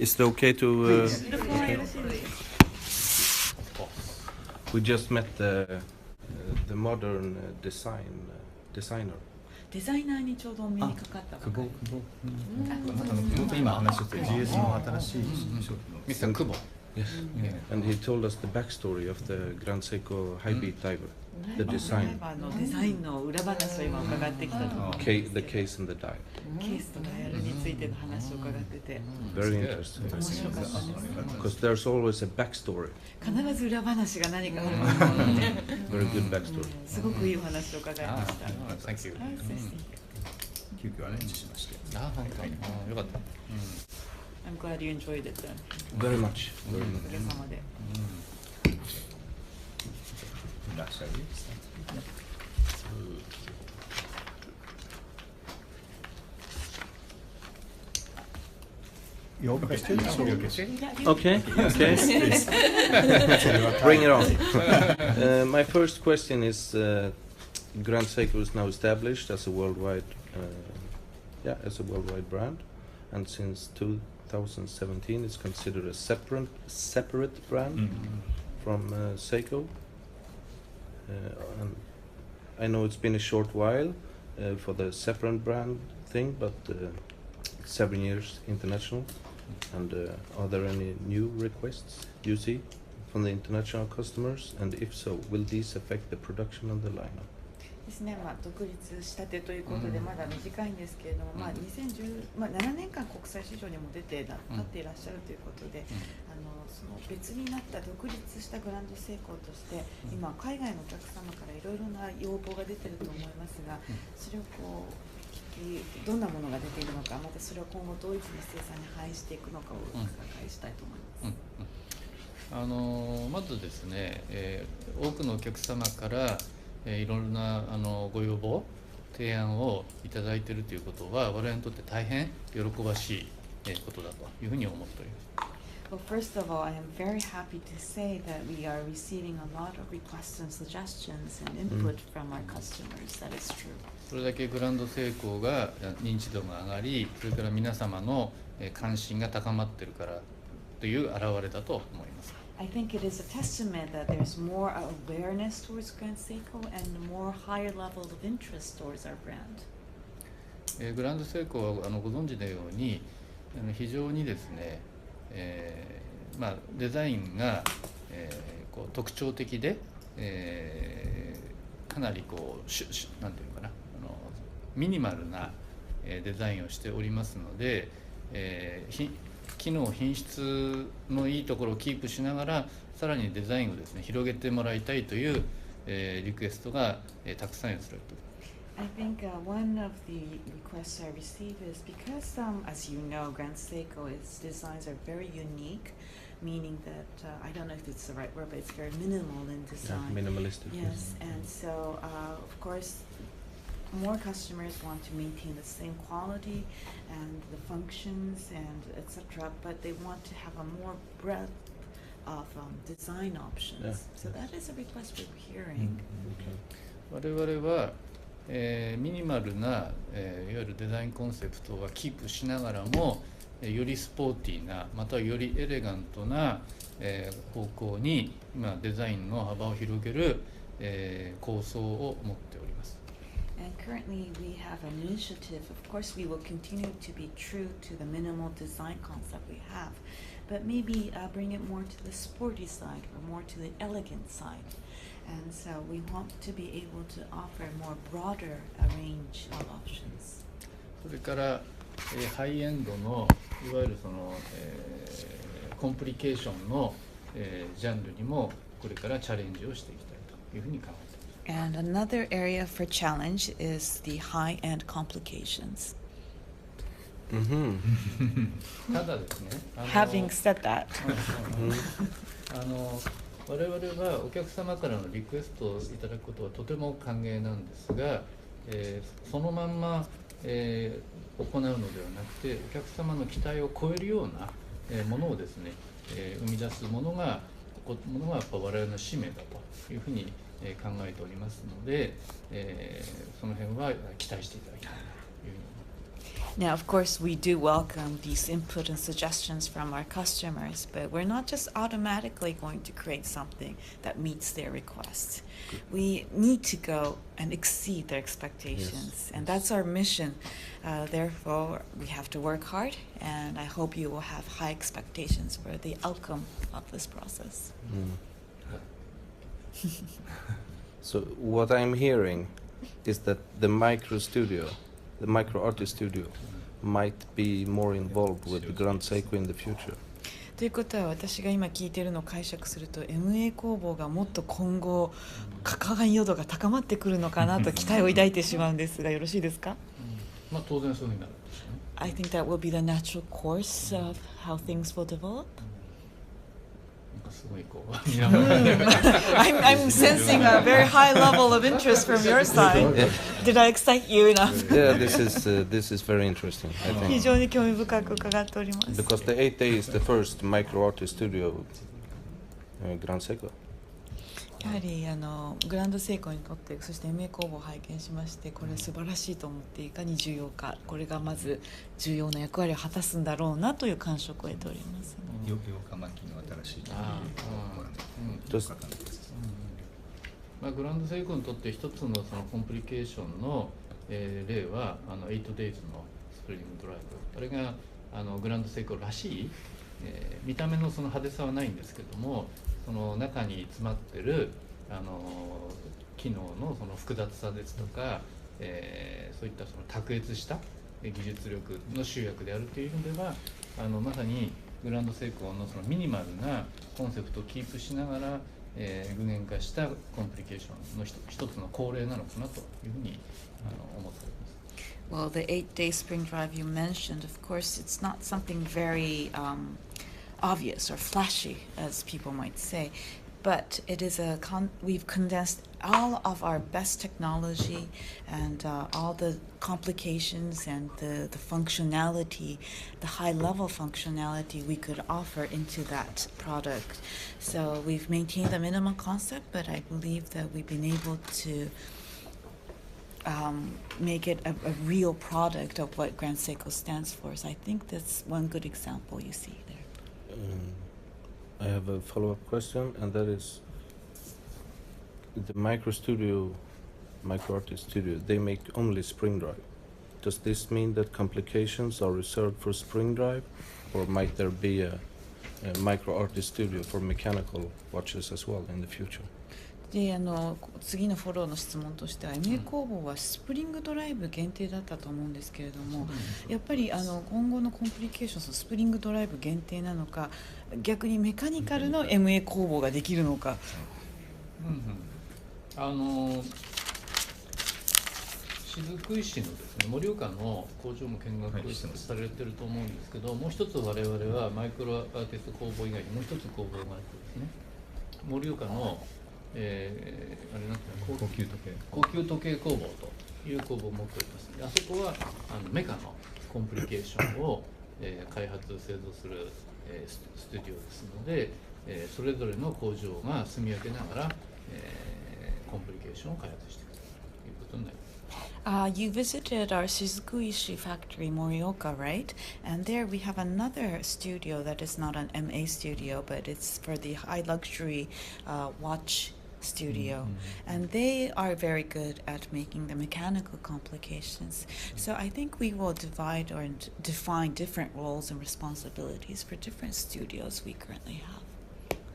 Is it okay to? Okay. We just met the modern designer. デザイナーにちょうどお目にかかったばかり。僕今話してた GS の新しい商品のミスター久保。Yes, and he told us the backstory of the Grand Seiko high beat diver, the design, デザインの裏話を今伺ってきたと思うんですけど、 the case and the dive. ケースとダイヤルについての話を伺ってて、 Very interesting. 面白かったです。 Because there's always a backstory, 必ず裏話が何かある。 very good backstory. すごくいいお話を伺いました。Thank you。急遽アレンジしまして。本当に。よかった。I'm glad you enjoyed it then. Very much. おかげさまで。いらっしゃる。Your question? Okay. Bring it on. My first question is: Grand Seiko is now established as a worldwide, brand, and since 2017, it's considered a separate brand from Seiko. And I know it's been a short while for the separate brand thing, but 7 years international. And are there any new requests you see from the international customers? And if so, will these affect the production of the lineup? ですね、独立したてということでまだ短いんですけれども、7年間国際市場にも立っていらっしゃるということで、その別になった独立したグランドセイコーとして今海外のお客様からいろいろな要望が出ていると思いますが、それをどんなものが出ているのか、またそれを今後どういうふうに生産に反映していくのかをお伺いしたいと思います。まずですね、多くのお客様からいろんなご要望、提案をいただいているということは、我々にとって大変喜ばしいことだというふうに思っております。Well, first of all, I am very happy to say that we are receiving a lot of requests and suggestions and input from our customers. That is true. それだけグランドセイコーが認知度が上がり、それから皆様の関心が高まっているからという表れだと思います。I think it is a testament that there's more awareness towards Grand Seiko and more higher level of interest towards our brand. グランドセイコーはご存知のように非常にですね、デザインが、特徴的で、かなりなんていうかな、ミニマルなデザインをしておりますので、機能品質のいいところをキープしながらさらにデザインをですね広げてもらいたいという、リクエストが、たくさん寄せられています。I think one of the requests I receive is because, as you know, Grand Seiko's designs are very unique, meaning that I don't know if it's the right word, but it's very minimal in design. Yeah, minimalistic. Yes, and so of course, more customers want to maintain the same quality and the functions and etc., but they want to have a more breadth of design options. Yeah. So that is a request we're hearing. 我々はミニマルな、いわゆるデザインコンセプトはキープしながらも、よりスポーティーなまたはよりエレガントな、方向に今デザインの幅を広げる、構想を持っております。And currently we have an initiative. Of course, we will continue to be true to the minimal design concept we have, but maybe bring it more to the sporty side or more to the elegant side. And so we want to be able to offer a more broader range of options. それから、ハイエンドのいわゆるその、コンプリケーションの、ジャンルにもこれからチャレンジをしていきたいというふうに考えています。And another area for challenge is the high-end complications. ただですね、Having said that, 我々はお客様からのリクエストをいただくことはとても歓迎なんですが、そのまんま、行うのではなくてお客様の期待を超えるような、ものをですね、生み出すものがやっぱ我々の使命だというふうに、考えておりますので、その辺は期待していただきたいなというふうに思います。Now, of course, we do welcome these input and suggestions from our customers, but we're not just automatically going to create something that meets their requests. We need to go and exceed their expectations, and that's our mission. Therefore, we have to work hard, and I hope you will have high expectations for the outcome of this process. So what I'm hearing is that the micro artist studio, might be more involved with the Grand Seiko in the future. ということは私が今聞いているのを解釈すると MA 工房がもっと今後関わり度が高まってくるのかなと期待を抱いてしまうんですがよろしいですか？まあ当然そういうふうになるんでしょうね。I think that will be the natural course of how things will develop. なんかすごいこう I'm sensing a very high level of interest from your side. Did I excite you enough? Yeah, this is very interesting, I 非 think. 常に興味深く伺っております。 Because the 8 day is the first micro artist studio Grand Seiko. やはりグランドセイコーにとってそして MA 工房を拝見しましてこれ素晴らしいと思っていかに重要かこれがまず重要な役割を果たすんだろうなという感触を得ております。8日巻きの新しいまあ、グランドセイコーにとって一つのそのコンプリケーションの、例は8 days のスプリングドライブあれがグランドセイコーらしい、見た目のその派手さはないんですけどもその中に詰まってる機能のその複雑さですとか、そういったその卓越した技術力の集約であるという意味ではまさにグランドセイコーのそのミニマルなコンセプトをキープしながら、具現化したコンプリケーションの一つの恒例なのかなというふうに思っております。 Well, the 8-day spring drive you mentioned, of course, it's not something very obvious or flashy, as people might say, but it is we've condensed all of our best technology and all the complications and the functionality, the high-level functionality we could offer into that product. So we've maintained the minimum concept, but I believe that we've been able to make it a real product of what Grand Seiko stands for. So I think that's one good example you see there. I have a follow-up question, and that is the micro artist studio, they make only spring drive. Does this mean that complications are reserved for spring drive, or might there be a micro artist studio for mechanical watches as well in the future? で次のフォローの質問としては MA 工房はスプリングドライブ限定だったと思うんですけれどもやっぱり今後のコンプリケーションスプリングドライブ限定なのか逆にメカニカルの MA 工房ができるのか、雫石のですね盛岡の工場も見学されてると思うんですけど、もう一つ我々はマイクロアーティスト工房以外にもう一つ工房があってですね盛岡のあれなんていうの高級時計工房という工房を持っております。あそこはメカのコンプリケーションを、開発製造する、スタジオですので、それぞれの工場が住み分けながら、コンプリケーションを開発していくということになります。You visited our Shizukuishi factory, Morioka, right? And there we have another studio that is not an MA studio, but it's for the high luxury watch studio. And they are very good at making the mechanical complications. So I think we will divide or define different roles and responsibilities for different studios we currently have.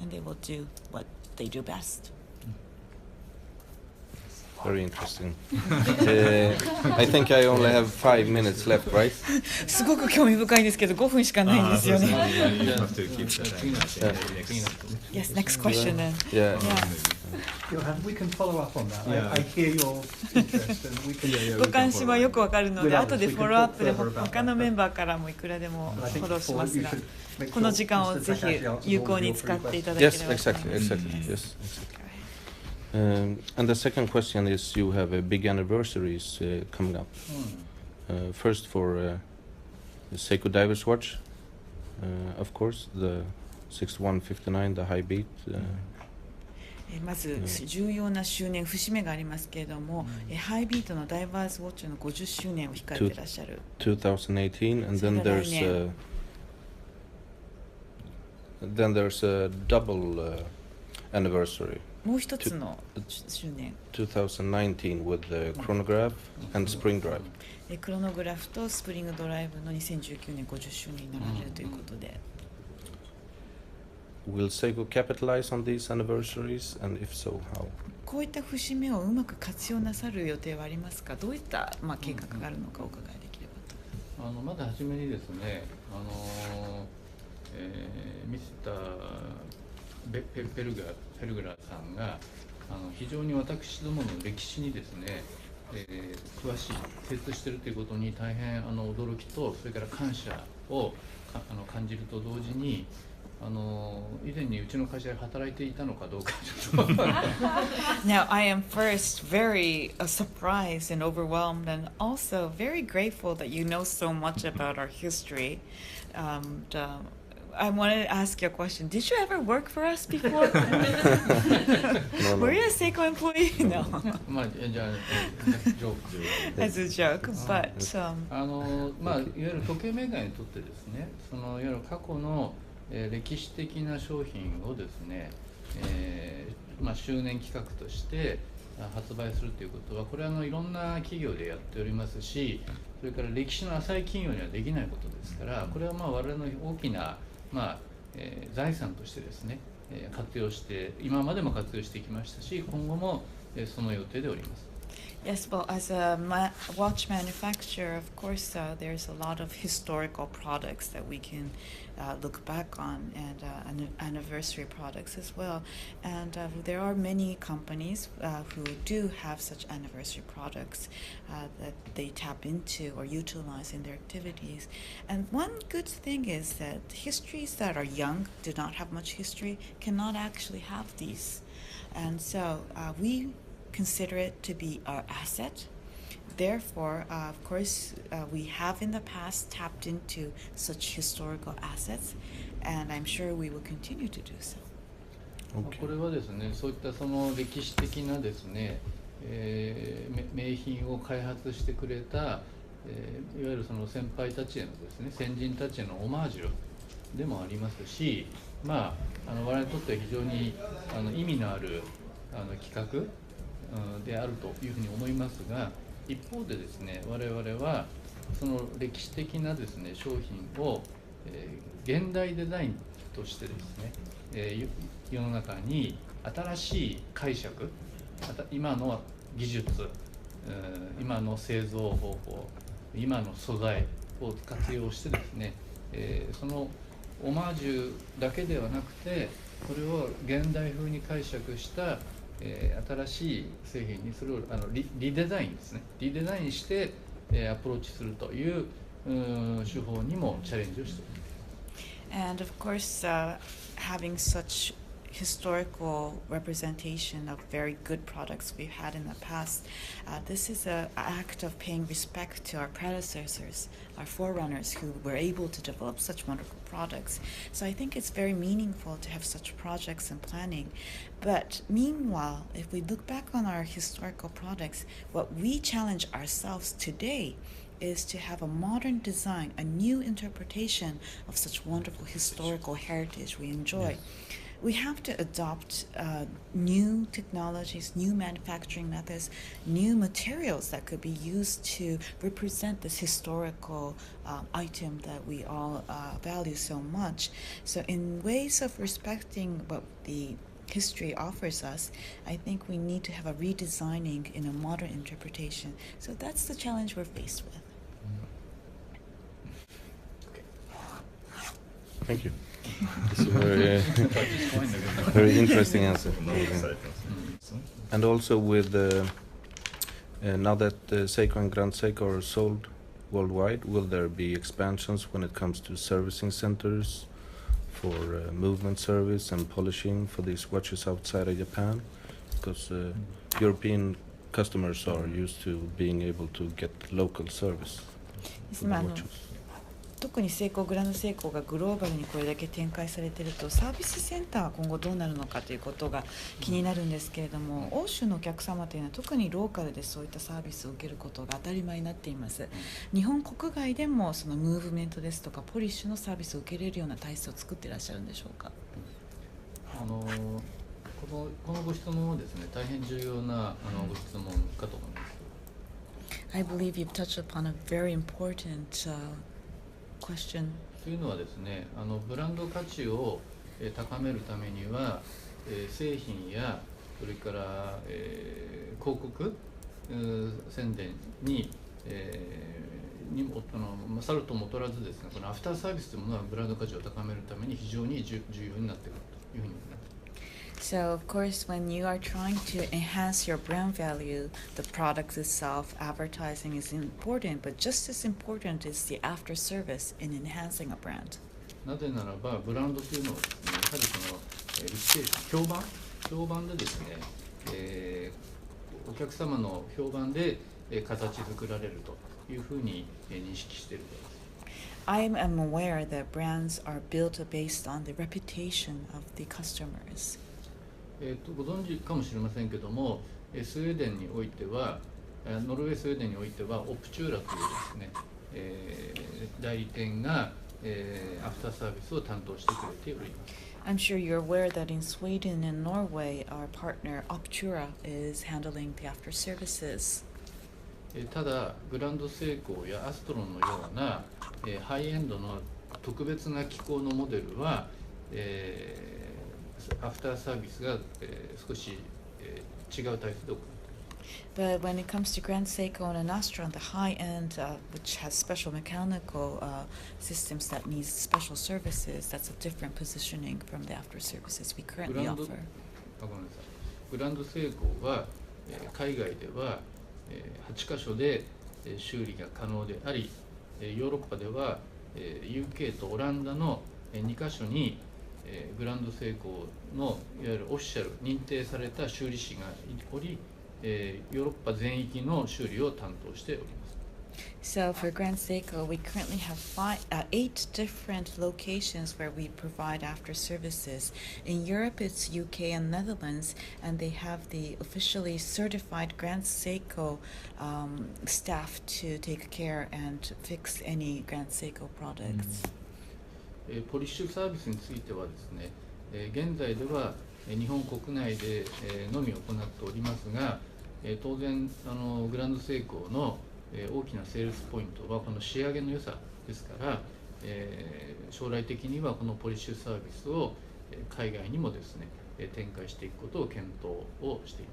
And they will do what they do best. Very interesting. I think I only have 5 minutes left, right? すごく興味深いんですけど5分しかないんですよね。Yes, next question then. Yeah. We can follow up on that. I hear your interest, and we can. ご関心はよくわかるので、後でフォローアップで他のメンバーからもいくらでもフォローしますが、この時間をぜひ有効に使っていただければと思います。 Yes, exactly. Yes, exactly. And the second question is, you have big anniversaries coming up. First for the Seiko Divers Watch, of course, the 6159, the high beat. まず重要な周年節目がありますけれども、ハイビートのダイバーズウォッチの50周年を控えていらっしゃる。2018, and then there's a double anniversary. もう一つの周年。2019 with the chronograph and spring drive. クロノグラフとスプリングドライブの2019年50周年になられるということで。Will SEIKO capitalize on these anniversaries, and if so, how? こういった節目をうまく活用なさる予定はありますか？どういった、計画があるのかお伺いできればと。まだ初めにですね、ミスターペルグラーさんが非常に私どもの歴史にですね、詳しい精通しているということに大変驚きと、それから感謝を感じると同時に、以前にうちの会社で働いていたのかどうかちょっとNow, I am first very surprised and overwhelmed, and also very grateful that you know so much about our history. I wanted to ask you a question. Did you ever work for us before? No. Were you a SEIKO employee? No. じゃあジョーク As a joke, but いわゆる時計メーカーにとってですね、いわゆる過去の歴史的な商品をですね、周年企画として発売するということは、これはいろんな企業でやっておりますし、それから歴史の浅い企業にはできないことですから、これは我々の大きな、財産としてですね、活用して今までも活用してきましたし、今後もその予定でおります。Yes, well, as a watch manufacturer, of course, there's a lot of historical products that we can look back on, and anniversary products as well. And there are many companies who do have such anniversary products that they tap into or utilize in their activities. And one good thing is that histories that are young, do not have much history, cannot actually have these. And so we consider it to be our asset. Therefore, of course, we have in the past tapped into such historical assets, and I'm sure we will continue to do so. これはですね、そういったその歴史的なですね、名品を開発してくれた、いわゆるその先輩たちへのですね、先人たちへのオマージュでもありますし、我々にとっては非常に意味のある企画であるというふうに思いますが、一方でですね、我々はその歴史的なですね、商品を、現代デザインとしてですね、世の中に新しい解釈、今の技術、今の製造方法、今の素材を活用してですね、そのオマージュだけではなくて、これを現代風に解釈した新しい製品にそれをリデザインですね、リデザインして、アプローチするという手法にもチャレンジをしています。And of course, having such historical representation of very good products we've had in the past, this is an act of paying respect to our predecessors, our forerunners who were able to develop such wonderful products. So I think it's very meaningful to have such projects and planning. But meanwhile, if we look back on our historical products, what we challenge ourselves today is to have a modern design, a new interpretation of such wonderful historical heritage we enjoy. Yes. We have to adopt new technologies, new manufacturing methods, new materials that could be used to represent this historical item that we all value so much. So in ways of respecting what the history offers us, I think we need to have a redesigning in a modern interpretation. So that's the challenge we're faced with. Thank you. It's a very, very interesting answer. And also with now that SEIKO and Grand SEIKO are sold worldwide, will there be expansions when it comes to servicing centers for movement service and polishing for these watches outside of Japan? Because European customers are used to being able to get local service for the watches. 特にセイコーグランドセイコーがグローバルにこれだけ展開されていると、サービスセンターは今後どうなるのかということが気になるんですけれども、欧州のお客様というのは特にローカルでそういったサービスを受けることが当たり前になっています。日本国外でもそのムーブメントですとかポリッシュのサービスを受けれるような体制を作っていらっしゃるんでしょうか。このご質問はですね、大変重要なご質問かと思います。I believe you've touched upon a very important question. というのはですね、ブランド価値を高めるためには、製品やそれから、広告宣伝に、さるとも劣らずですね、このアフターサービスというものはブランド価値を高めるために非常に重要になってくるというふうに思います。So of course, when you are trying to enhance your brand value, the product itself, advertising is important, but just as important is the after service in enhancing a brand. なぜならばブランドというのはですね、やはりそのレピュテーション、評判でですね、お客様の評判で形作られるというふうに認識しているからです。I am aware that brands are built based on the reputation of the customers. ご存知かもしれませんけども、スウェーデンにおいては、ノルウェースウェーデンにおいてはオプチューラというですね、代理店が、アフターサービスを担当してくれております。I'm sure you're aware that in Sweden and Norway, our partner Optura is handling the after services. ただ、グランドセイコーやアストロンのような、ハイエンドの特別な機構のモデルは、アフターサービスが、少し、違う体制で行っています。But when it comes to Grand Seiko and Astra, the high end, which has special mechanical systems that needs special services, that's a different positioning from the after services we currently offer. ごめんなさい。グランドセイコーは、海外では、8カ所で修理が可能であり、ヨーロッパでは、UK とオランダの2カ所にグランドセイコーのいわゆるオフィシャル認定された修理師がおり、ヨーロッパ全域の修理を担当しております。So for Grand Seiko, we currently have 8 different locations where we provide after services. In Europe, it's UK and Netherlands, and they have the officially certified Grand Seiko staff to take care and fix any Grand Seiko products. ポリッシュサービスについてはですね、現在では日本国内でのみ行っておりますが、当然グランドセイコーの大きなセールスポイントはこの仕上げの良さですから、将来的にはこのポリッシュサービスを海外にもですね展開していくことを検討をしてい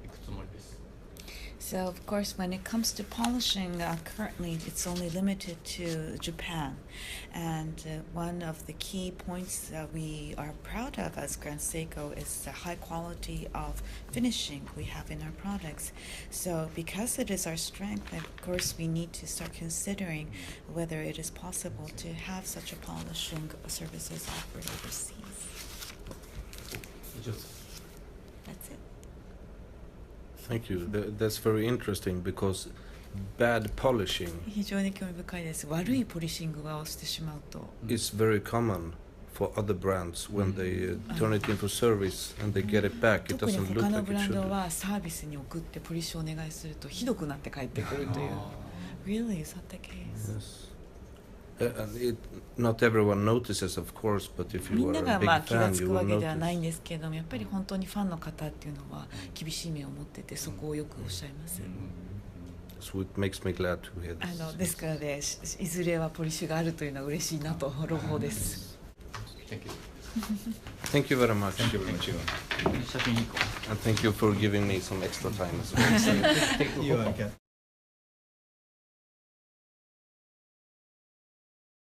くつもりです。So of course, when it comes to polishing, currently it's only limited to Japan, and one of the key points that we are proud of as Grand Seiko is the high quality of finishing we have in our products. So because it is our strength, of course we need to start considering whether it is possible to have such a polishing services offered overseas. 以上です。That's it. Thank you. That's very interesting because bad polishing 非常に興味深いです。悪いポリシングをしてしまうと。is very common for other brands when they turn it into service and they get it back. It 特に doesn't 他 look の like ブ it ラン should. ドはサービスに送ってポリッシュをお願いするとひどくなって帰ってくるという。Really, is that the case? Yes. And not everyone notices, of course, but if み you ん are な a が big まあ気が fan, つ you くわ will けではないん notice. ですけれども、やっぱり本当にファンの方っていうのは厳しい目を持ってて、そこをよくおっしゃいます。So it makes me glad to hear ですからね、いずれはポリッシュがあるというのは嬉しいなと朗報です。Thank you. Thank you very much. Thank you very much. 写真1個。 And thank you for giving me some extra time as well. You are